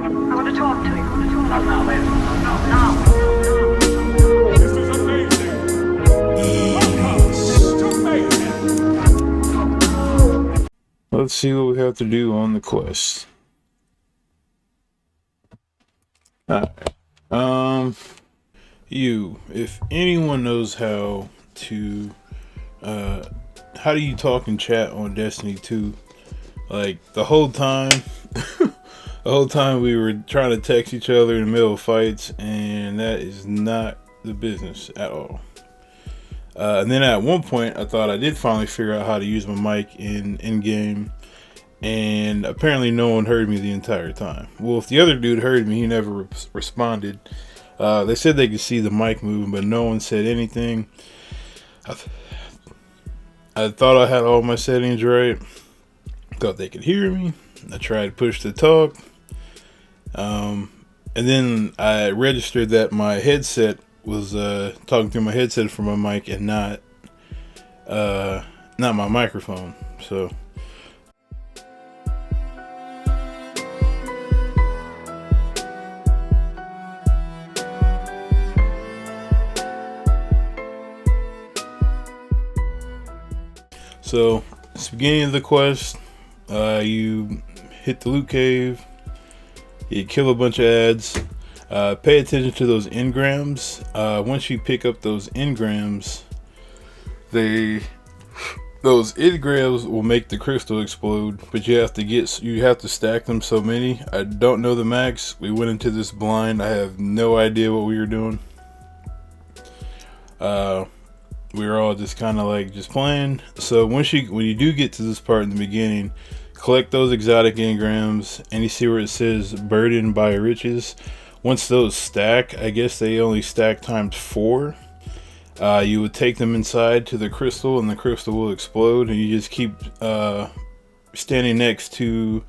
I want to talk to you. Not now, baby. No, now. This is amazing. Let's see what we have to do on the quest. Alright. If anyone knows how to, how do you talk and chat on Destiny 2? Like, the whole time, we were trying to text each other in the middle of fights, and that is not the business at all. And then at one point, I thought I did finally figure out how to use my mic in game, and apparently no one heard me the entire time. Well, if the other dude heard me, he never responded. They said they could see the mic moving, but no one said anything. I thought I had all my settings right. Thought they could hear me. I tried to push to talk. And then I registered that my headset was talking through my headset from my mic and not my microphone. So it's the beginning of the quest. You hit the loot cave. You kill a bunch of ads. Pay attention to those engrams. Once you pick up those engrams, those engrams will make the crystal explode. But you have to stack them so many. I don't know the max. We went into this blind. I have no idea what we were doing. We were all just kind of like just playing. So when you do get to this part in the beginning, collect those exotic engrams, and you see where it says burdened by riches. Once those stack, I guess they only stack times 4. You would take them inside to the crystal, and the crystal will explode, and you just keep standing next to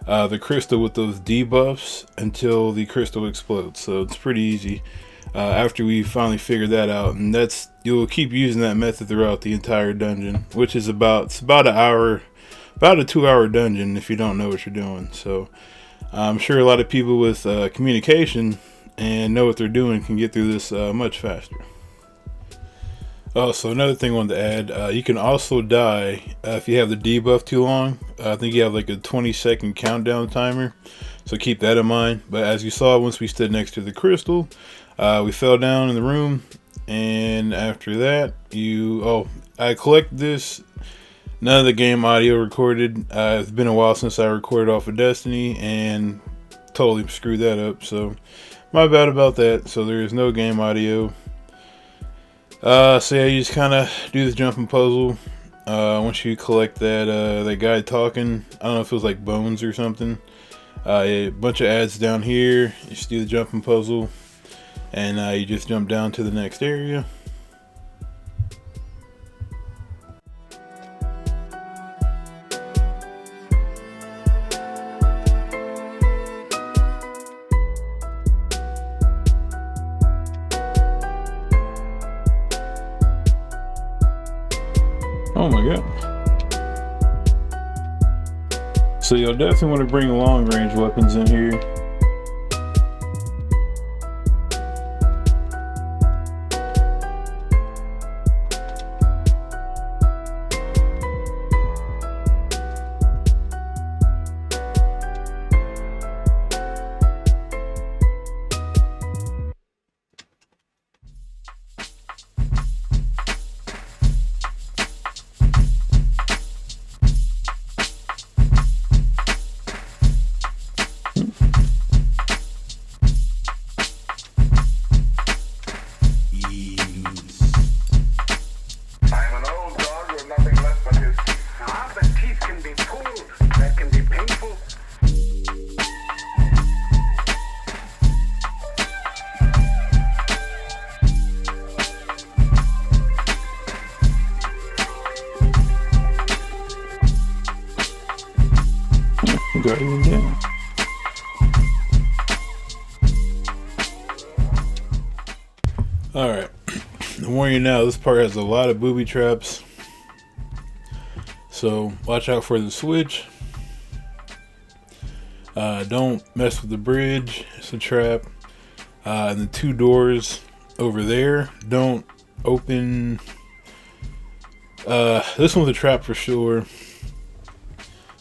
the crystal with those debuffs until the crystal explodes. So it's pretty easy. After we finally figured that out, and you'll keep using that method throughout the entire dungeon, which is about an hour, about a 2-hour dungeon if you don't know what you're doing. So I'm sure a lot of people with communication and know what they're doing can get through this much faster. Oh, so another thing I wanted to add, you can also die if you have the debuff too long. I think you have like a 20-second countdown timer, so keep that in mind. But as you saw, once we stood next to the crystal, we fell down in the room, and after that, I collected this. None of the game audio recorded. It's been a while since I recorded off of Destiny, and totally screwed that up. So my bad about that. So there is no game audio. So yeah, you just kind of do the jumping puzzle. Once you collect that guy talking, I don't know if it was like bones or something. A bunch of ads down here. You just do the jumping puzzle, and you just jump down to the next area. Oh my god. So you'll definitely want to bring long range weapons in here. Got you down. Alright, I'm warning you now, this part has a lot of booby traps, so watch out for the switch. Don't mess with the bridge, it's a trap. And the 2 doors over there, don't open. This one's a trap for sure.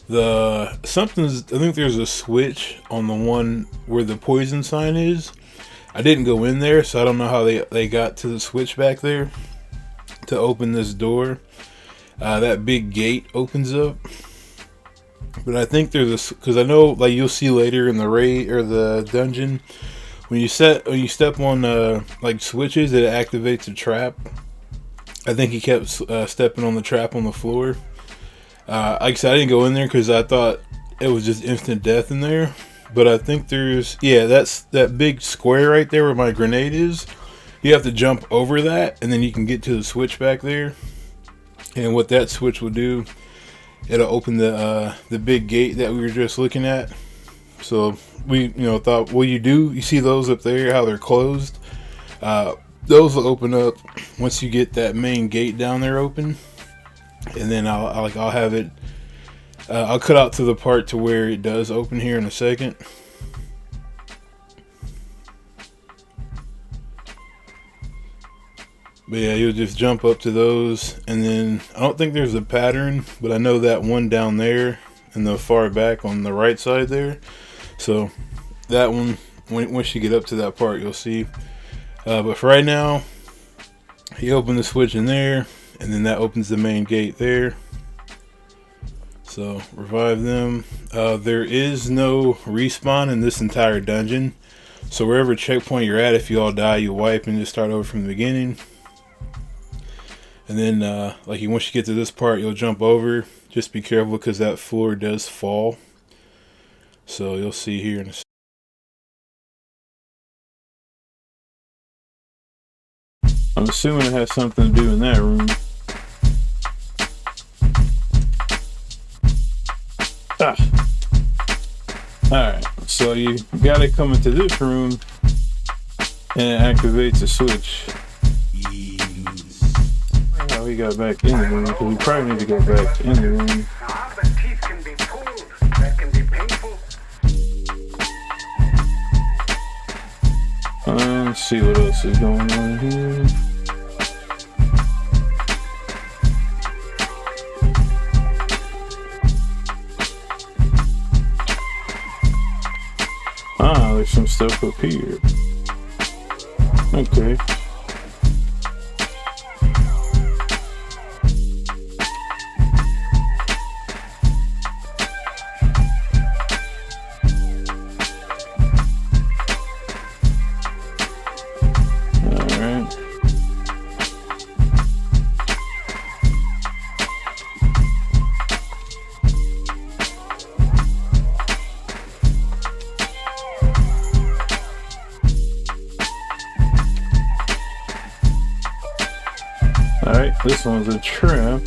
I think there's a switch on the one where the poison sign is. I didn't go in there, so I don't know how they got to the switch back there to open this door. That big gate opens up, but I think there's because I know, like, you'll see later in the raid or the dungeon, when you step on like switches, it activates a trap. I think he kept stepping on the trap on the floor. Like I said, I didn't go in there because I thought it was just instant death in there. But I think that's that big square right there where my grenade is. You have to jump over that, and then you can get to the switch back there. And what that switch will do, it'll open the big gate that we were just looking at. So we thought, well, you see those up there, how they're closed. Those will open up once you get that main gate down there open. And then I'll have it. I'll cut out to the part to where it does open here in a second. But yeah, you'll just jump up to those, and then I don't think there's a pattern, but I know that one down there in the far back on the right side there. So that one, once you get up to that part, you'll see. But for right now, you open the switch in there, and then that opens the main gate there. So revive them. There is no respawn in this entire dungeon. So wherever checkpoint you're at, if you all die, you wipe and just start over from the beginning. And then once you get to this part, you'll jump over. Just be careful because that floor does fall. So you'll see here in a second. I'm assuming it has something to do in that room. Alright, so you gotta come into this room and it activates a switch. How we got back in the room, because we probably need to go back in the room. The teeth can be pulled. That can be painful. Let's see what else is going on here. There's some stuff up here. Okay. Alright. Alright, this one's a trap.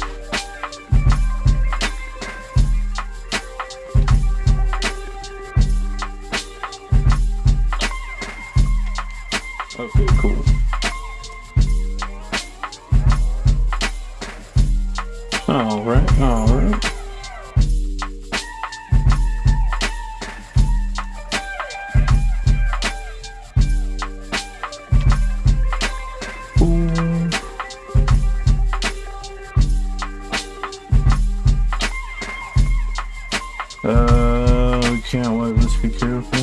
Okay, cool. Alright, alright. We can't wait, let's be careful.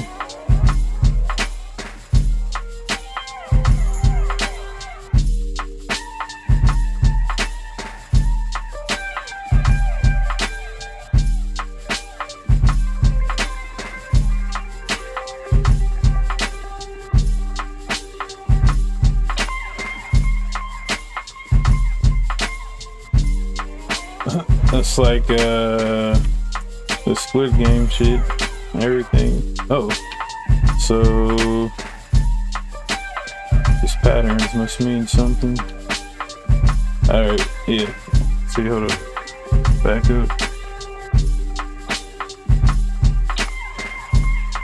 That's like the Squid Game shit, everything. Oh, so this patterns must mean something. Alright, yeah. See, hold up. Back up.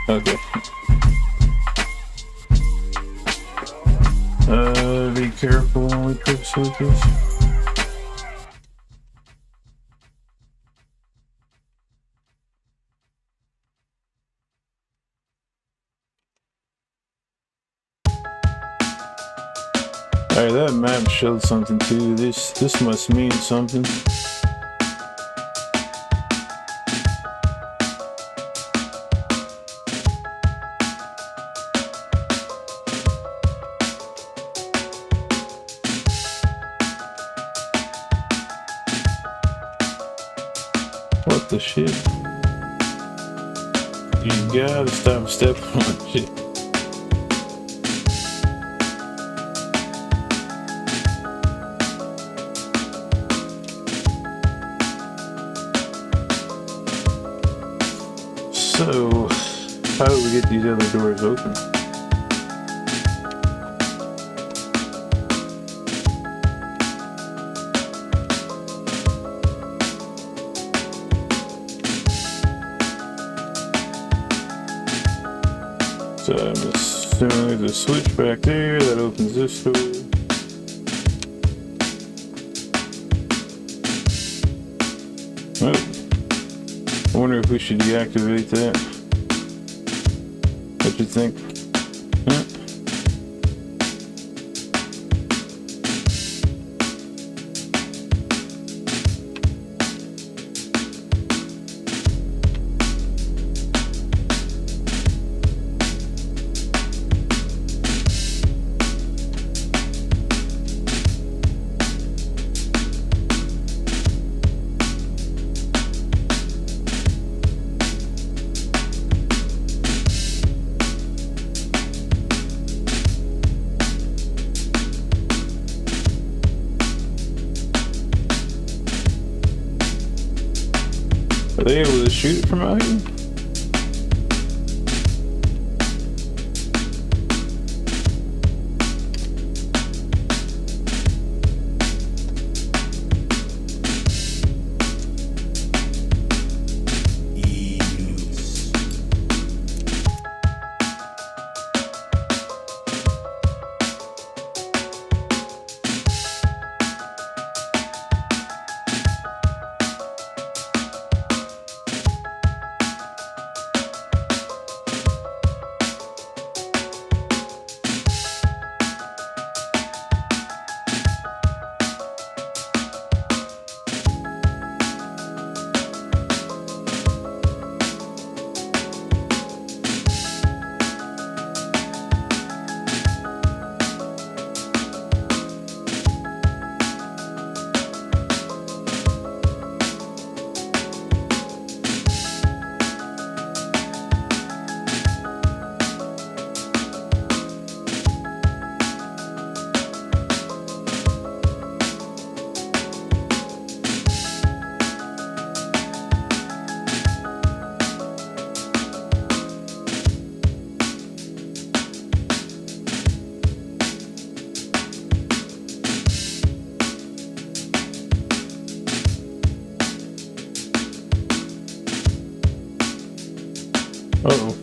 Okay. Be careful when we trip switches. Alright, that map showed something too. This must mean something. What the shit? You gotta stop stepping on shit. So, how do we get these other doors open? So I'm assuming there's a switch back there that opens this door. Oh, I wonder if we should deactivate that. What you think? Huh? Are they able to shoot it from out here? E-Nubus. Uh-oh.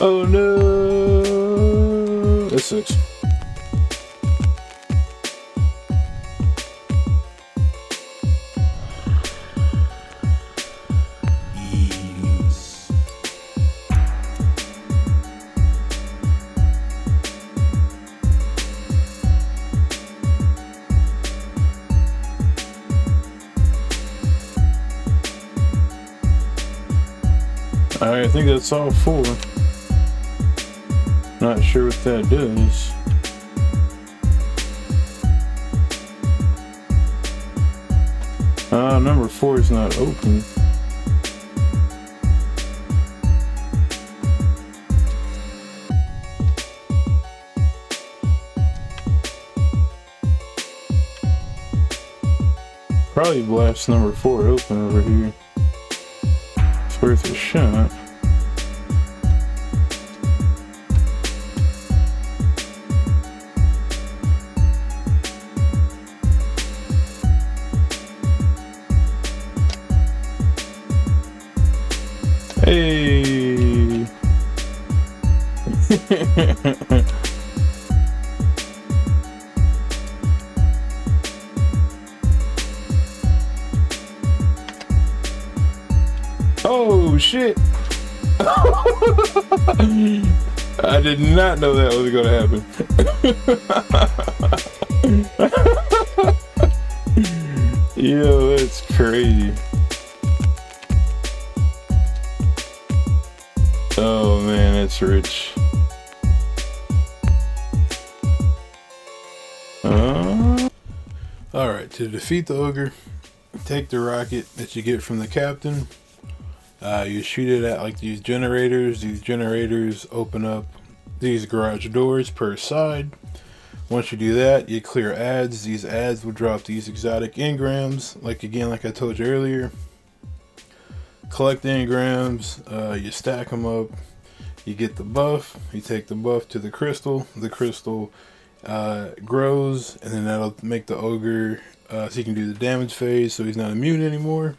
Oh no! That sucks. Alright, I think that's all 4. Not sure what that does. Number 4 is not open. Probably blast number 4 open over here. It's worth a shot. Hey! Oh shit! I did not know that was gonna happen. Yo, that's crazy. Oh man, that's rich. Alright, to defeat the ogre, take the rocket that you get from the captain. You shoot it at like these generators. These generators open up these garage doors per side. Once you do that, you clear ads. These ads will drop these exotic engrams. Like I told you earlier. Collect the engrams, you stack them up, you get the buff, you take the buff to the crystal grows, and then that'll make the ogre so he can do the damage phase, so he's not immune anymore.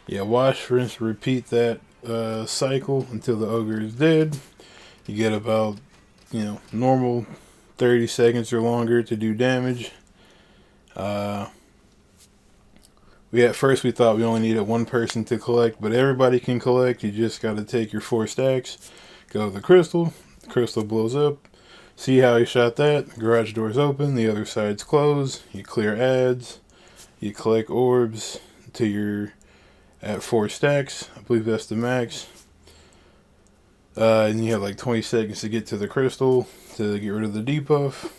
Yeah, wash, rinse, repeat that cycle until the ogre is dead. You get about, normal 30 seconds or longer to do damage. At first we thought we only needed 1 person to collect, but everybody can collect. You just got to take your 4 stacks, go to the crystal blows up. See how you shot that? Garage doors open, the other side's closed. You clear ads, you collect orbs till you're at 4 stacks. I believe that's the max. And you have like 20 seconds to get to the crystal to get rid of the debuff.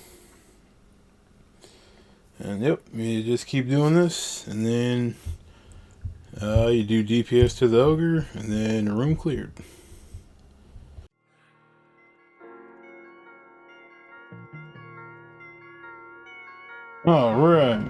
And yep, you just keep doing this, and then you do DPS to the ogre, and then room cleared. All right.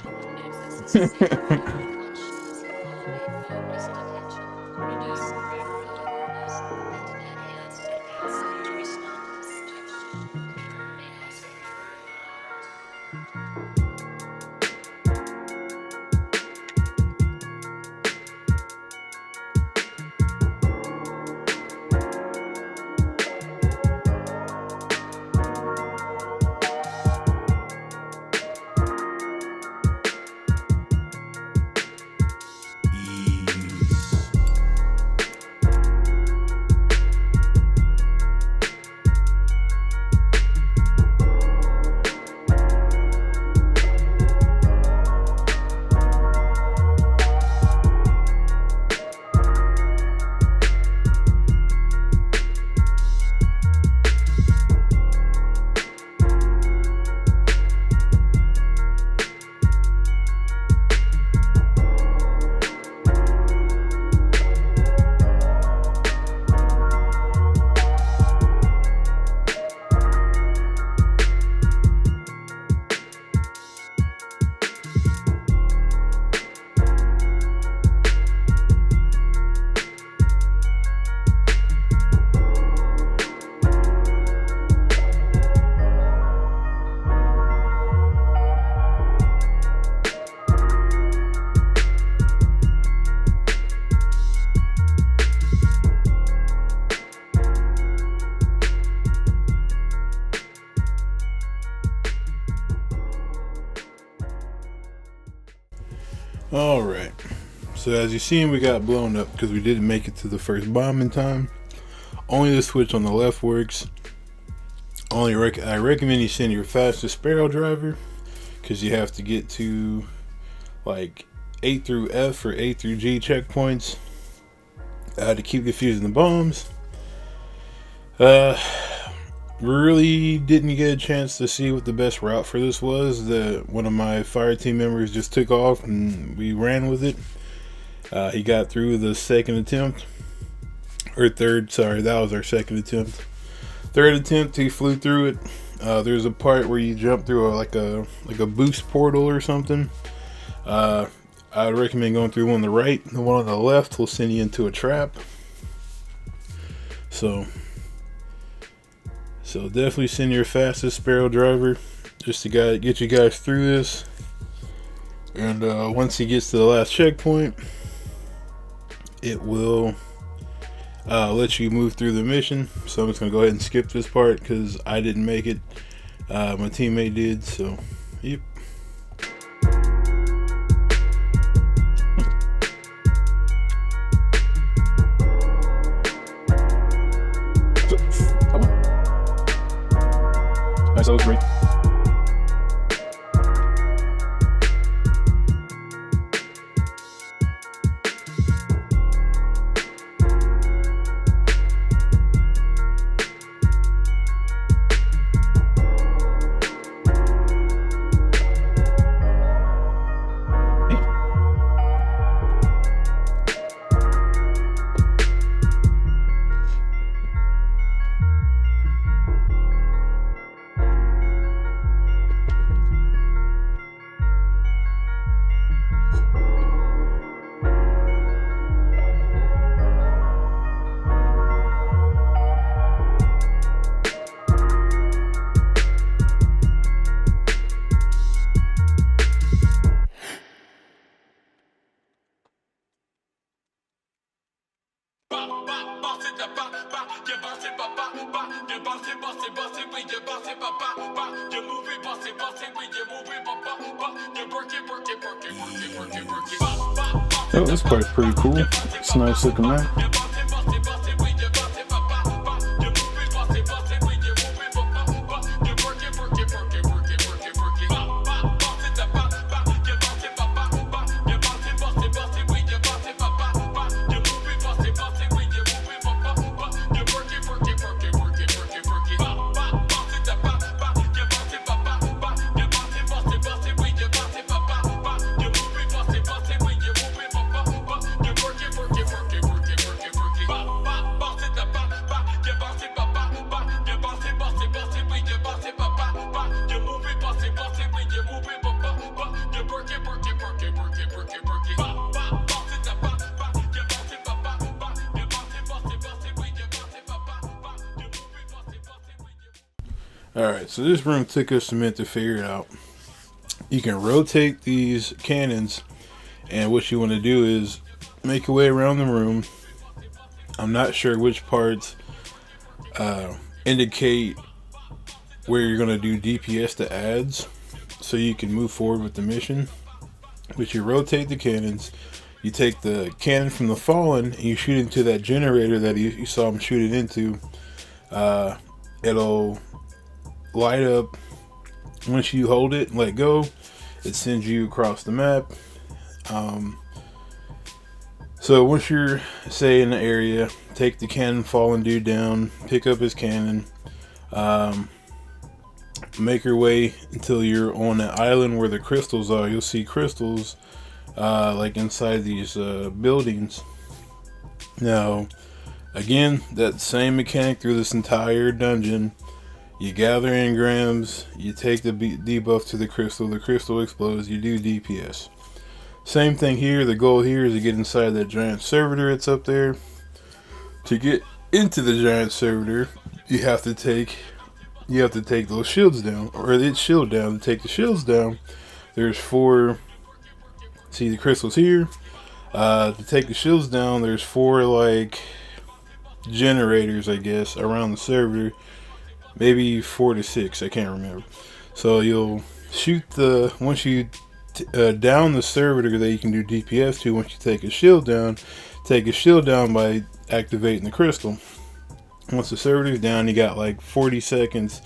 Alright, so as you seen, we got blown up because we didn't make it to the first bomb in time. Only the switch on the left works. I recommend you send your fastest barrel driver because you have to get to like A through F or A through G checkpoints to keep defusing the bombs. Uh, really didn't get a chance to see what the best route for this was. One of my fire team members just took off and we ran with it. He got through the second attempt, or third. Sorry, that was our second attempt. Third attempt, he flew through it. There's a part where you jump through like a boost portal or something. I would recommend going through one on the right. The one on the left will send you into a trap. So definitely send your fastest Sparrow driver just to get you guys through this. And once he gets to the last checkpoint, it will let you move through the mission. So I'm just gonna go ahead and skip this part because I didn't make it. My teammate did. So yep. Nice, that was great. Oh, this part's pretty cool. It's a nice looking map. Alright, so this room took us a minute to figure it out. You can rotate these cannons, and what you want to do is make your way around the room. I'm not sure which parts indicate where you're going to do DPS to adds, so you can move forward with the mission. But you rotate the cannons, you take the cannon from the Fallen, and you shoot into that generator that you saw him shooting into. It'll light up. Once you hold it and let go, it sends you across the map. So once you're, say, in the area, take the cannon Fallen dude down, pick up his cannon, make your way until you're on an island where the crystals are. You'll see crystals like inside these buildings. Now, again, that same mechanic through this entire dungeon. You gather engrams, you take the debuff to the crystal explodes, you do DPS. Same thing here. The goal here is to get inside that giant servitor that's up there. To get into the giant servitor, you have to take those shields down, or its shield down. To take the shields down, there's 4. See the crystals here. To take the shields down, there's 4 like generators, I guess, around the servitor. Maybe 4 to 6, I can't remember. So you'll shoot once you down the servitor that you can do DPS to. Once you take a shield down by activating the crystal. Once the servitor's down, you got like 40 seconds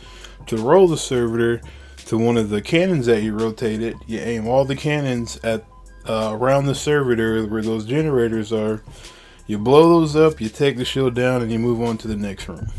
to roll the servitor to one of the cannons that you rotated. You aim all the cannons at around the servitor where those generators are. You blow those up, you take the shield down, and you move on to the next room.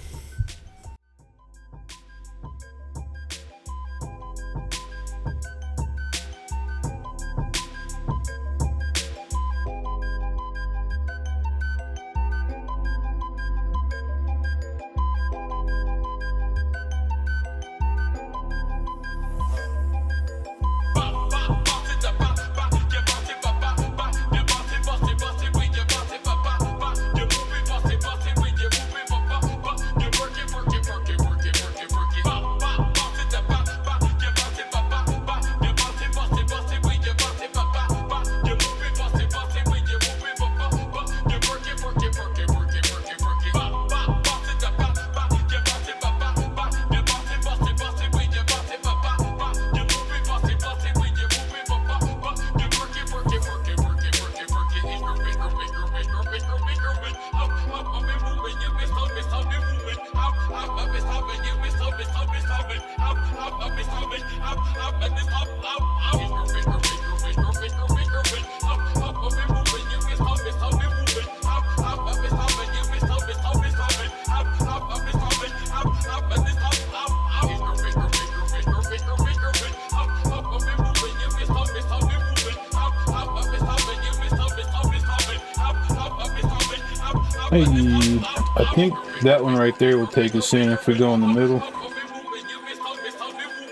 Hey, I think that one right there will take us in if we go in the middle.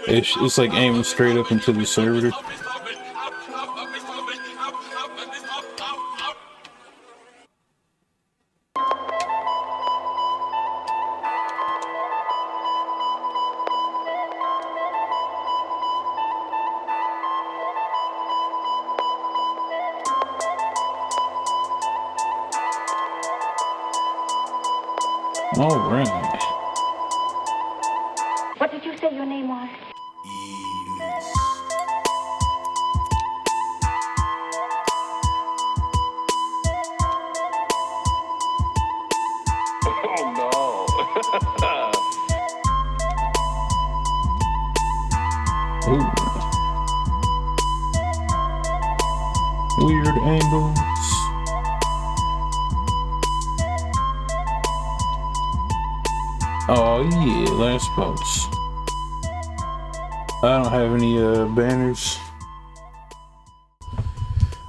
It's like aiming straight up into the servitor. All right. What did you say your name was? E-Nubus. Ooh. Weird angles. Oh yeah, last boss. I don't have any banners.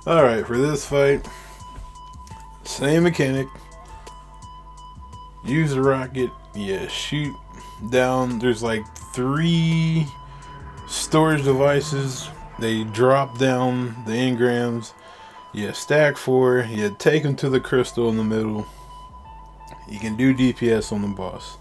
Alright, for this fight, same mechanic. Use the rocket, yeah, shoot down. There's like 3 storage devices. They drop down the engrams. Yeah, stack 4. Yeah, take them to the crystal in the middle. You can do DPS on the boss.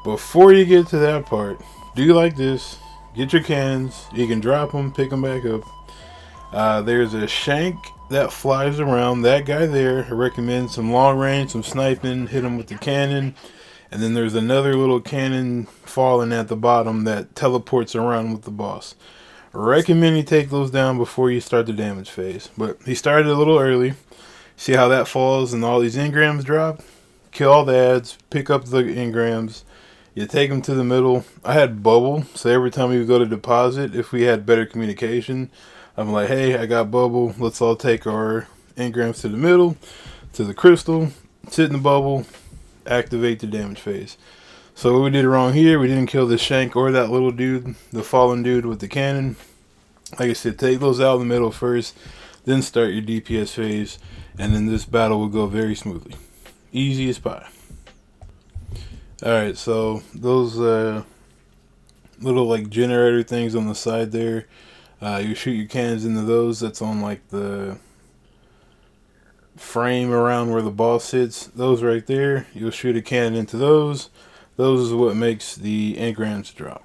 Before you get to that part, do like this. Get your cannons. You can drop them, pick them back up. There's a shank that flies around. That guy there, I recommend some long range, some sniping. Hit him with the cannon. And then there's another little cannon falling at the bottom that teleports around with the boss. I recommend you take those down before you start the damage phase. But he started a little early. See how that falls and all these engrams drop? Kill all the ads, pick up the engrams. You take them to the middle. I had bubble, so every time we would go to deposit, if we had better communication, I'm like, hey, I got bubble. Let's all take our engrams to the middle, to the crystal, sit in the bubble, activate the damage phase. So what we did wrong here, we didn't kill the shank or that little dude, the fallen dude with the cannon. Like I said, take those out in the middle first, then start your DPS phase, and then this battle will go very smoothly. Easy as pie. Alright, so those little like generator things on the side there, you shoot your cannons into those. That's on like the frame around where the boss sits. Those right there, you'll shoot a cannon into those. Those is what makes the engrams drop.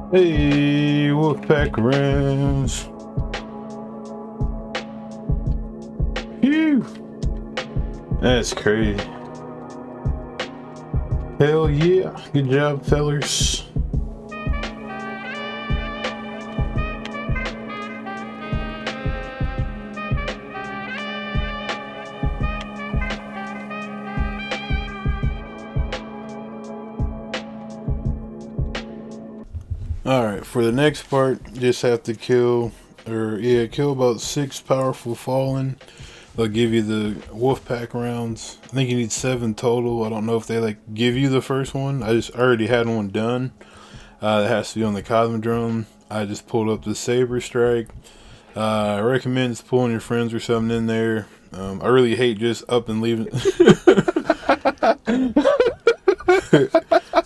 Hey, Wolfpack Rams. Phew. That's crazy. Hell yeah. Good job, fellers. Alright, for the next part, just have to kill about 6 powerful fallen. They'll give you the wolf pack rounds. I think you need 7 total. I don't know if they like give you the first one. I already had one done. It has to be on the Cosmodrome. I just pulled up the Saber Strike. I recommend just pulling your friends or something in there. I really hate just up and leaving.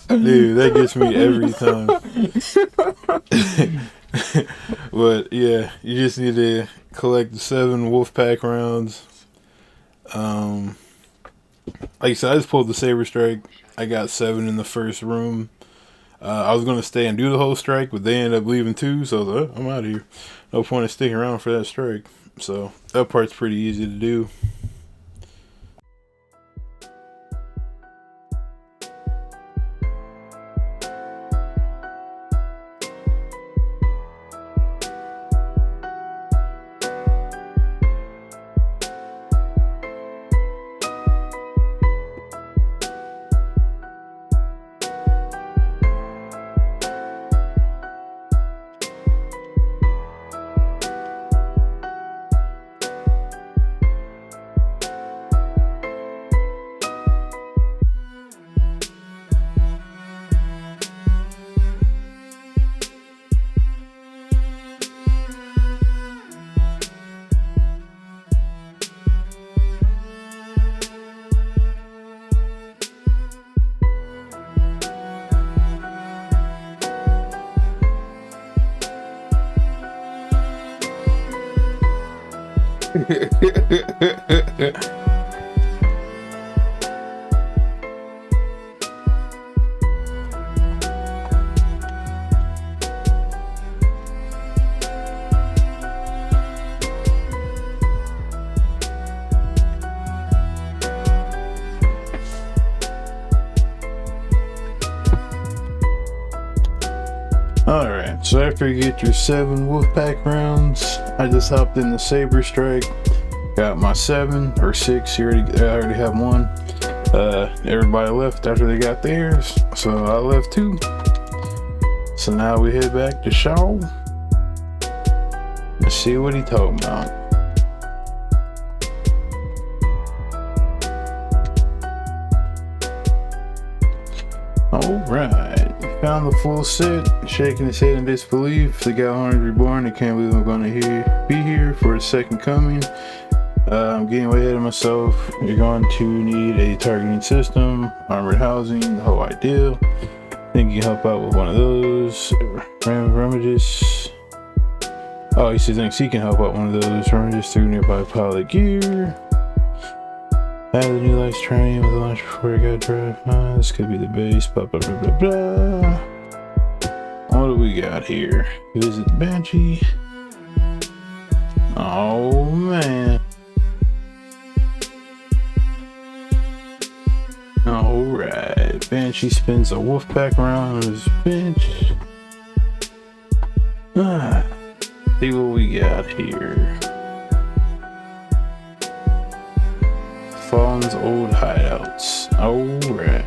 Dude, that gets me every time. But yeah, you just need to collect the 7 wolf pack rounds. Like I said, I just pulled the Saber Strike. I got 7 in the first room. I was gonna stay and do the whole strike, but they ended up leaving too, so I was like, I'm out of here. No point in sticking around for that strike. So that part's pretty easy to do. Alright, so after you get your 7 Wolfpack rounds, I just hopped in the Saber Strike. Got my 7 or 6, I already have 1. Everybody left after they got theirs, so I left too. So now we head back to Shaw. Let's see what he talking about. Alright. Found the full set, shaking his head in disbelief. The Gjallarhorn is reborn. I can't believe I'm gonna be here for a second coming. I'm getting way ahead of myself. You're going to need a targeting system, armored housing, the whole idea. Think you can help out with one of those. Ramages. Oh, he says thinks he can help out one of those. Ramages through nearby pilot gear. Add the new lights train with the launch before you got drive. This could be the base. Blah blah blah blah blah. What do we got here? Visit the Banshee. Oh man. Alright. Banshee spins a wolf pack around on his bench. See what we got here. Fallen's old hideouts. Alright.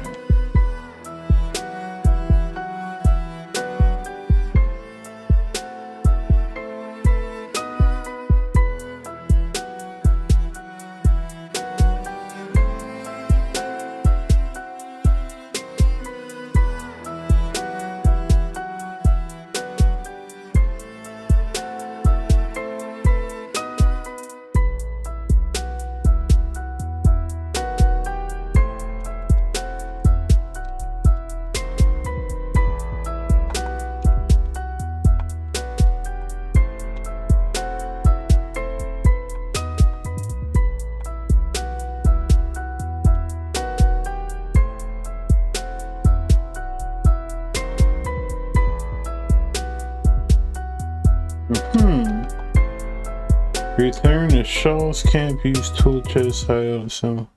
Return to Shaw's camp, use tool chest, hideout, and so.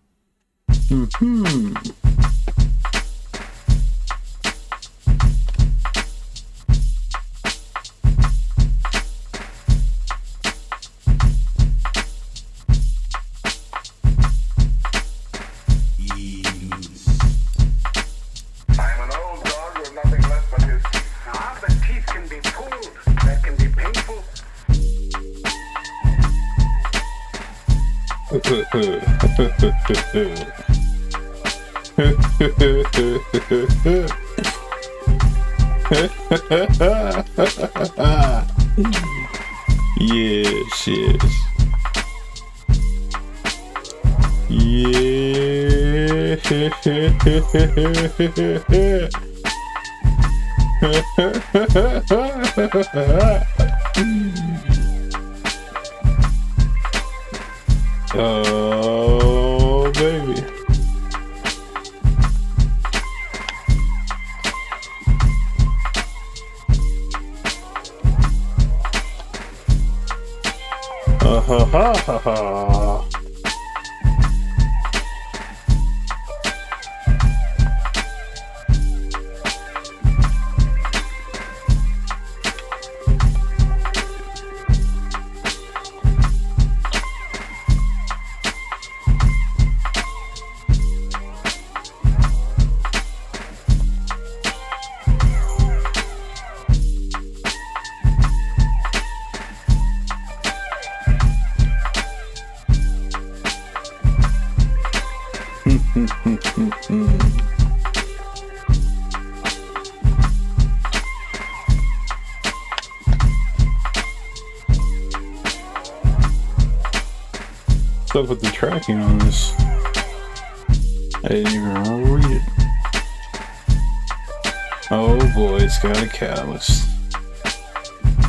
E-Nubus. I'm an old dog with nothing left but his teeth. I've been teeth Yes, yes. Yeah. Oh, baby. Ha ha ha ha. What's up with the tracking on this? I didn't even read it. Oh boy, it's got a catalyst.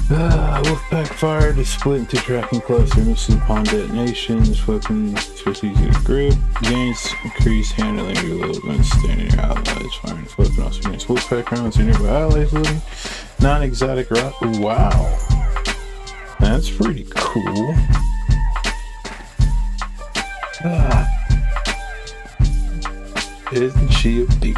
Wolfpack fire to split into tracking cluster missiles upon detonation. This weapon is supposed to use a grip. Gains increased handling reload when standing your allies. Firing this weapon also against Wolfpack rounds and nearby allies loading. Non-exotic rock. Wow. That's pretty cool. Isn't she a beaut?